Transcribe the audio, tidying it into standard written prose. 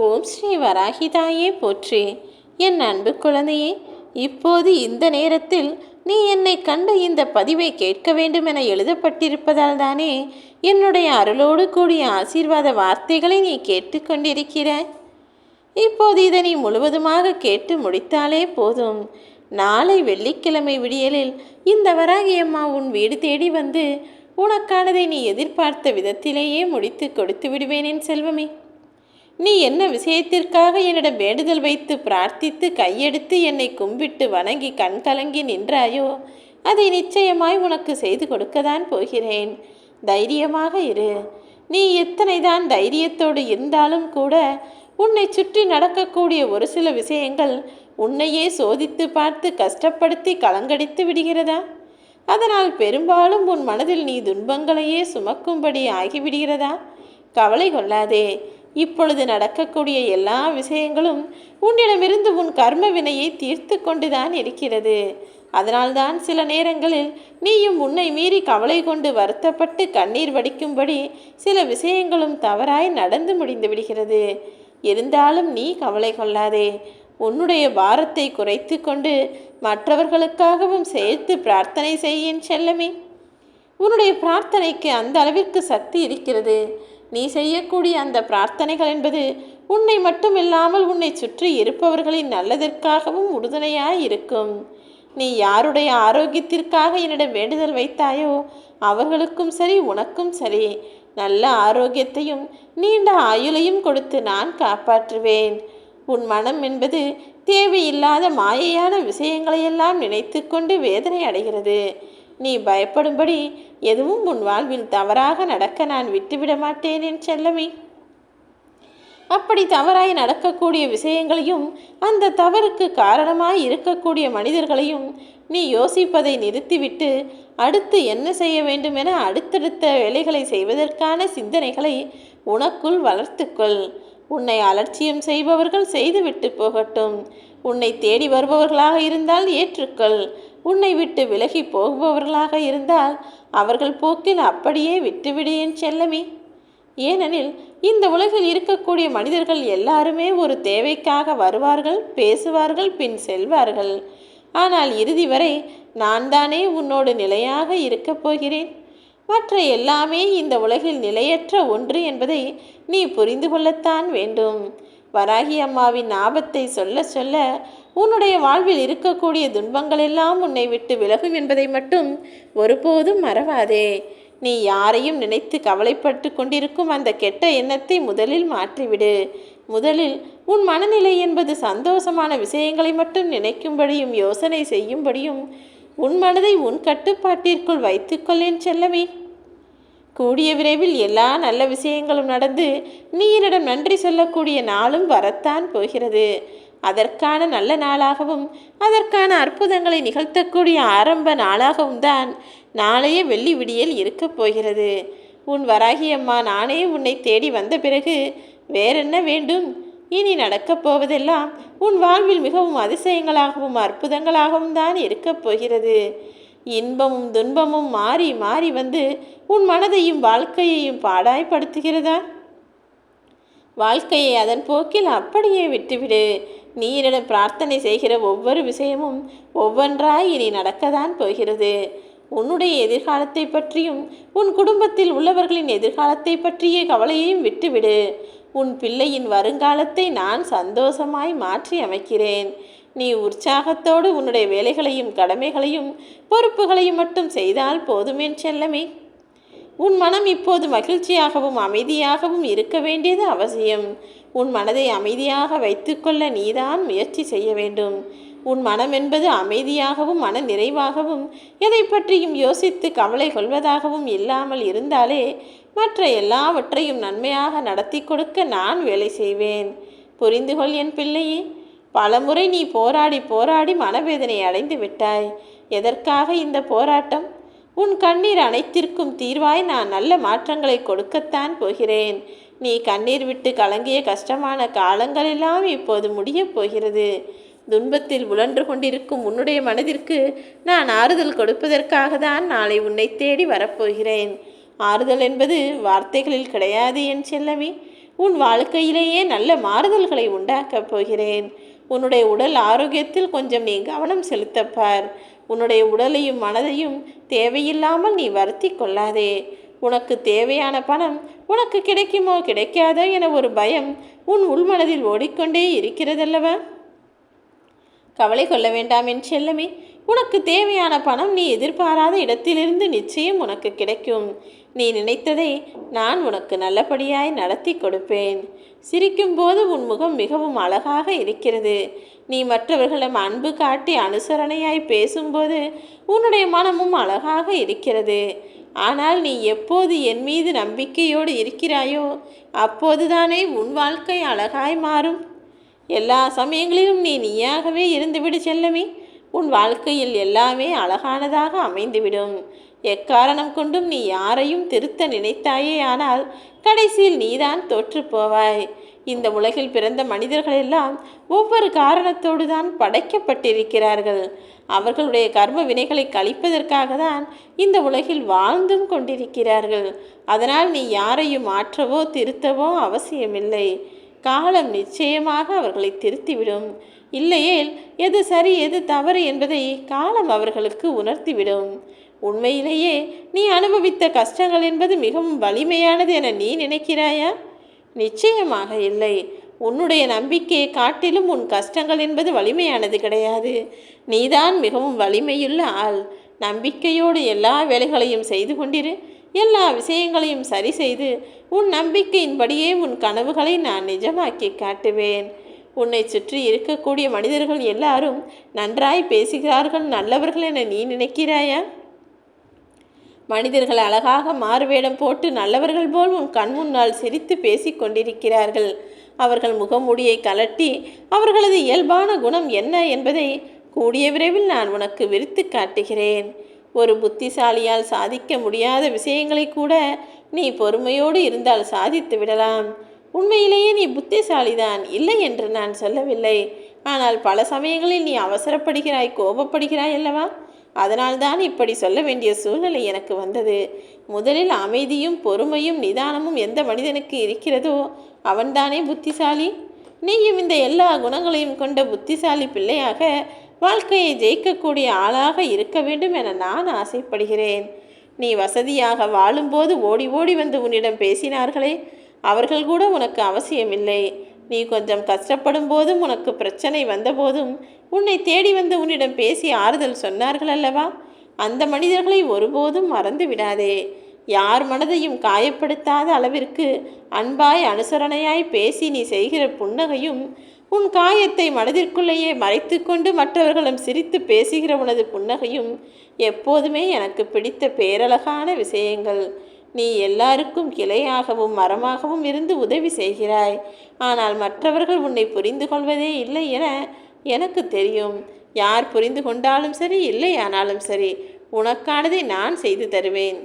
ஓம் ஸ்ரீ வராகிதாயே போற்றி. என் அன்பு குழந்தையே, இப்போது இந்த நேரத்தில் நீ என்னை கண்ட இந்த பதிவை கேட்க வேண்டும் என எழுதப்பட்டிருப்பதால் தானே என்னுடைய அருளோடு கூடிய ஆசீர்வாத வார்த்தைகளை நீ கேட்டுக்கொண்டிருக்கிறாய். இப்போது இதை நீ முழுவதுமாக கேட்டு முடித்தாலே போதும். நாளை வெள்ளிக்கிழமை விடியலில் இந்த வராகியம்மா உன் வீடு தேடி வந்து உனக்கானதை நீ எதிர்பார்த்த விதத்திலேயே முடித்து கொடுத்து விடுவேன் என் செல்வமே. நீ என்ன விஷயத்திற்காக என்னிடம் வேண்டுதல் வைத்து பிரார்த்தித்து கையெடுத்து என்னை கும்பிட்டு வணங்கி கண் கலங்கி நின்றாயோ அதை நிச்சயமாய் உனக்கு செய்து கொடுக்கத்தான் போகிறேன். தைரியமாக இரு. நீ எத்தனைதான் தைரியத்தோடு இருந்தாலும் கூட உன்னை சுற்றி நடக்கக்கூடிய ஒரு சில விஷயங்கள் உன்னையே சோதித்து பார்த்து கஷ்டப்படுத்தி கலங்கடித்து விடுகிறதா? அதனால் பெரும்பாலும் உன் மனதில் நீ துன்பங்களையே சுமக்கும்படி ஆகிவிடுகிறதா? கவலை கொள்ளாதே. இப்பொழுது நடக்கக்கூடிய எல்லா விஷயங்களும் உன்னிடமிருந்து உன் கர்ம வினையை தீர்த்து கொண்டுதான் இருக்கிறது. அதனால்தான் சில நேரங்களில் நீயும் உன்னை மீறி கவலை கொண்டு வருத்தப்பட்டு கண்ணீர் வடிக்கும்படி சில விஷயங்களும் தவறாய் நடந்து முடிந்து விடுகிறது. இருந்தாலும் நீ கவலை கொள்ளாதே. உன்னுடைய பாரத்தை குறைத்து கொண்டு மற்றவர்களுக்காகவும் சேர்த்து பிரார்த்தனை செய்ய செல்லமே. உன்னுடைய பிரார்த்தனைக்கு அந்த அளவிற்கு சக்தி இருக்கிறது. நீ செய்யக்கூடிய அந்த பிரார்த்தனைகள் என்பது உன்னை மட்டுமில்லாமல் உன்னை சுற்றி இருப்பவர்களின் நல்லதற்காகவும் உறுதுணையாய் இருக்கும். நீ யாருடைய ஆரோக்கியத்திற்காக என்னிடம் வேண்டுதல் வைத்தாயோ அவர்களுக்கும் சரி உனக்கும் சரி நல்ல ஆரோக்கியத்தையும் நீண்ட ஆயுளையும் கொடுத்து நான் காப்பாற்றுவேன். உன் மனம் என்பது தேவையில்லாத மாயையான விஷயங்களையெல்லாம் நினைத்து கொண்டு வேதனை அடைகிறது. நீ பயப்படும்படி எதுவும் உன் வாழ்வில் தவறாக நடக்க நான் விட்டுவிட மாட்டேன் என் செல்லமே. அப்படி தவறாய் நடக்கக்கூடிய விஷயங்களையும் அந்த தவறுக்கு காரணமாய் இருக்கக்கூடிய மனிதர்களையும் நீ யோசிப்பதை நிறுத்திவிட்டு அடுத்து என்ன செய்ய வேண்டும் என அடுத்தடுத்த வேலைகளை செய்வதற்கான சிந்தனைகளை உனக்குள் வளர்த்துக்கொள். உன்னை அலட்சியம் செய்பவர்கள் செய்துவிட்டு போகட்டும். உன்னை தேடி வருபவர்களாக இருந்தால் ஏற்றுக்கொள். உன்னை விட்டு விலகி போகுபவர்களாக இருந்தால் அவர்கள் போக்கில் அப்படியே விட்டுவிடு என் செல்லமே. ஏனெனில் இந்த உலகில் இருக்கக்கூடிய மனிதர்கள் எல்லாருமே ஒரு தேவைக்காக வருவார்கள், பேசுவார்கள், பின் செல்வார்கள். ஆனால் இறுதி வரை நான் தானே உன்னோடு நிலையாக இருக்கப் போகிறேன். மற்ற எல்லாமே இந்த உலகில் நிலையற்ற ஒன்று என்பதை நீ புரிந்து கொள்ளத்தான் வேண்டும். வராகி அம்மாவின் ஆபத்தை சொல்ல சொல்ல உன்னுடைய வாழ்வில் இருக்கக்கூடிய துன்பங்கள் எல்லாம் உன்னை விட்டு விலகும் என்பதை மட்டும் ஒருபோதும் மறவாதே. நீ யாரையும் நினைத்து கவலைப்பட்டு கொண்டிருக்கும் அந்த கெட்ட எண்ணத்தை முதலில் மாற்றிவிடு. முதலில் உன் மனநிலை என்பது சந்தோஷமான விஷயங்களை மட்டும் நினைக்கும்படியும் யோசனை செய்யும்படியும் உன் மனதை உன் கட்டுப்பாட்டிற்குள் வைத்துக்கொள்ளேன் செல்லமே. கூடிய விரைவில் எல்லா நல்ல விஷயங்களும் நடந்து நீ என்னிடம் நன்றி சொல்லக்கூடிய நாளும் வரத்தான் போகிறது. அதற்கான நல்ல நாளாகவும் அதற்கான அற்புதங்களை நிகழ்த்தக்கூடிய ஆரம்ப நாளாகவும் தான் நாளைய வெள்ளி விடியல் இருக்கப் போகிறது. உன் வராகி அம்மா நானே உன்னை தேடி வந்த பிறகு வேறென்ன வேண்டும்? இனி நடக்கப் போவதெல்லாம் உன் வாழ்வில் மிகவும் அதிசயங்களாகவும் அற்புதங்களாகவும் தான் இருக்கப் போகிறது. இன்பமும் துன்பமும் மாறி மாறி வந்து உன் மனதையும் வாழ்க்கையையும் பாடாய்படுத்துகிறதா? வாழ்க்கையை அதன் போக்கில் அப்படியே விட்டுவிடு. நீ என்னிடம் பிரார்த்தனை செய்கிற ஒவ்வொரு விஷயமும் ஒவ்வொன்றாய் இனி நடக்கத்தான் போகிறது. உன்னுடைய எதிர்காலத்தை பற்றியும் உன் குடும்பத்தில் உள்ளவர்களின் எதிர்காலத்தை பற்றிய கவலையையும் விட்டுவிடு. உன் பிள்ளையின் வருங்காலத்தை நான் சந்தோஷமாய் மாற்றி அமைக்கிறேன். நீ உற்சாகத்தோடு உன்னுடைய வேலைகளையும் கடமைகளையும் பொறுப்புகளையும் மட்டும் செய்தால் போதுமேன் செல்லமே. உன் மனம் இப்போது மகிழ்ச்சியாகவும் அமைதியாகவும் இருக்க வேண்டியது அவசியம். உன் மனதை அமைதியாக வைத்துக்கொள்ள நீதான் முயற்சி செய்ய வேண்டும். உன் மனம் என்பது அமைதியாகவும் மன நிறைவாகவும் எதை பற்றியும் யோசித்து கவலை கொள்வதாகவும் இல்லாமல் இருந்தாலே மற்ற எல்லாவற்றையும் நன்மையாக நடத்தி கொடுக்க நான் வேலை செய்வேன். புரிந்துகொள் என் பிள்ளையே. பலமுறை நீ போராடி போராடி மனவேதனை அடைந்து விட்டாய். எதற்காக இந்த போராட்டம்? உன் கண்ணீர் அனைத்திற்கும் தீர்வாய் நான் நல்ல மாற்றங்களை கொடுக்கத்தான் போகிறேன். நீ கண்ணீர் விட்டு கலங்கிய கஷ்டமான காலங்களெல்லாம் இப்போது முடியப் போகிறது. துன்பத்தில் உழன்று கொண்டிருக்கும் உன்னுடைய மனதிற்கு நான் ஆறுதல் கொடுப்பதற்காக தான் நாளை உன்னை தேடி வரப்போகிறேன். ஆறுதல் என்பது வார்த்தைகளில் கிடையாது என் செல்லமே. உன் வாழ்க்கையிலேயே நல்ல மாறுதல்களை உண்டாக்கப் போகிறேன். உன்னுடைய உடல் ஆரோக்கியத்தில் கொஞ்சம் நீ கவனம் செலுத்தப்பார். உன்னுடைய உடலையும் மனதையும் தேவையில்லாமல் நீ வருத்தி கொள்ளாதே. உனக்கு தேவையான பணம் உனக்கு கிடைக்குமோ கிடைக்காதோ என ஒரு பயம் உன் உள்மனதில் ஓடிக்கொண்டே இருக்கிறதல்லவா? கவலை கொள்ள வேண்டாம் என் செல்லமே. உனக்கு தேவையான பணம் நீ எதிர்பாராத இடத்திலிருந்து நிச்சயம் உனக்கு கிடைக்கும். நீ நினைத்ததை நான் உனக்கு நல்லபடியாய் நடத்தி கொடுப்பேன். சிரிக்கும் போது உன் முகம் மிகவும் அழகாக இருக்கிறது. நீ மற்றவர்களிடம் அன்பு காட்டி அனுசரணையாய் பேசும்போது உன்னுடைய மனமும் அழகாக இருக்கிறது. ஆனால் நீ எப்போது என் மீது நம்பிக்கையோடு இருக்கிறாயோ அப்போதுதானே உன் வாழ்க்கை அழகாய் மாறும். எல்லா சமயங்களிலும் நீ நீயாகவே இருந்துவிடு செல்லமே. உன் வாழ்க்கையில் எல்லாமே அழகானதாக அமைந்துவிடும். எக்காரணம் கொண்டும் நீ யாரையும் திருத்த நினைத்தாயே ஆனால் கடைசியில் நீதான் தோற்று போவாய். இந்த உலகில் பிறந்த மனிதர்கள் எல்லாம் ஒவ்வொரு காரணத்தோடு தான் படைக்கப்பட்டிருக்கிறார்கள். அவர்களுடைய கர்ம வினைகளை கழிப்பதற்காக தான் இந்த உலகில் வாழ்ந்தும் கொண்டிருக்கிறார்கள். அதனால் நீ யாரையும் மாற்றவோ திருத்தவோ அவசியமில்லை. காலம் நிச்சயமாக அவர்களை திருத்திவிடும். இல்லையேல் எது சரி எது தவறு என்பதை காலம் அவர்களுக்கு உணர்த்திவிடும். உண்மையிலேயே நீ அனுபவித்த கஷ்டங்கள் என்பது மிகவும் வலிமையானது என நீ நினைக்கிறாயா? நிச்சயமாக இல்லை. உன்னுடைய நம்பிக்கையை காட்டிலும் உன் கஷ்டங்கள் என்பது வலிமையானது கிடையாது. நீதான் மிகவும் வலிமையுள்ள ஆள். நம்பிக்கையோடு எல்லா வேலைகளையும் செய்து கொண்டிரு. எல்லா விஷயங்களையும் சரி செய்து உன் நம்பிக்கையின்படியே உன் கனவுகளை நான் நிஜமாக்கி காட்டுவேன். உன்னை சுற்றி இருக்கக்கூடிய மனிதர்கள் எல்லாரும் நன்றாய் பேசுகிறார்கள், நல்லவர்கள் என நீ நினைக்கிறாயா? மனிதர்கள் அழகாக மாறுவேடம் போட்டு நல்லவர்கள் போல் உன் கண் முன்னால் சிரித்து பேசி கொண்டிருக்கிறார்கள். அவர்கள் முகமூடியை கலட்டி அவர்களது இயல்பான குணம் என்ன என்பதை கூடிய விரைவில் நான் உனக்கு விரித்து காட்டுகிறேன். ஒரு புத்திசாலியால் சாதிக்க முடியாத விஷயங்களை கூட நீ பொறுமையோடு இருந்தால் சாதித்து விடலாம். உண்மையிலேயே நீ புத்திசாலிதான், இல்லை என்று நான் சொல்லவில்லை. ஆனால் பல சமயங்களில் நீ அவசரப்படுகிறாய், கோபப்படுகிறாய் அல்லவா? அதனால்தான் இப்படி சொல்ல வேண்டிய சூழ்நிலை எனக்கு வந்தது. முதலில் அமைதியும் பொறுமையும் நிதானமும் எந்த மனிதனுக்கு இருக்கிறதோ அவன்தானே புத்திசாலி. நீயும் இந்த எல்லா குணங்களையும் கொண்ட புத்திசாலி பிள்ளையாக வாழ்க்கையை ஜெயிக்கக்கூடிய ஆளாக இருக்க வேண்டும் என நான் ஆசைப்படுகிறேன். நீ வசதியாக வாழும்போது ஓடி ஓடி வந்து உன்னிடம் பேசினார்களே, அவர்கள் கூட உனக்கு அவசியமில்லை. நீ கொஞ்சம் கஷ்டப்படும் போதும் உனக்கு பிரச்சனை வந்தபோதும் உன்னை தேடி வந்து உன்னிடம் பேசி ஆறுதல் சொன்னார்கள் அல்லவா? அந்த மனிதர்களை ஒருபோதும் மறந்து விடாதே. யார் மனதையும் காயப்படுத்தாத அளவிற்கு அன்பாய் அனுசரணையாய் பேசி நீ செய்கிற புன்னகையும், உன் காயத்தை மனதிற்குள்ளேயே மறைத்து கொண்டு மற்றவர்களும் சிரித்து பேசுகிற உனது புன்னகையும் எப்போதுமே எனக்கு பிடித்த பேரழகான விஷயங்கள். நீ எல்லாருக்கும் கிளையாகவும் மரமாகவும் இருந்து உதவி செய்கிறாய். ஆனால் மற்றவர்கள் உன்னை புரிந்து கொள்வதே இல்லை என எனக்கு தெரியும். யார் புரிந்து கொண்டாலும் சரி, இல்லை ஆனாலும் சரி, உனக்கானதை நான் செய்து தருவேன்.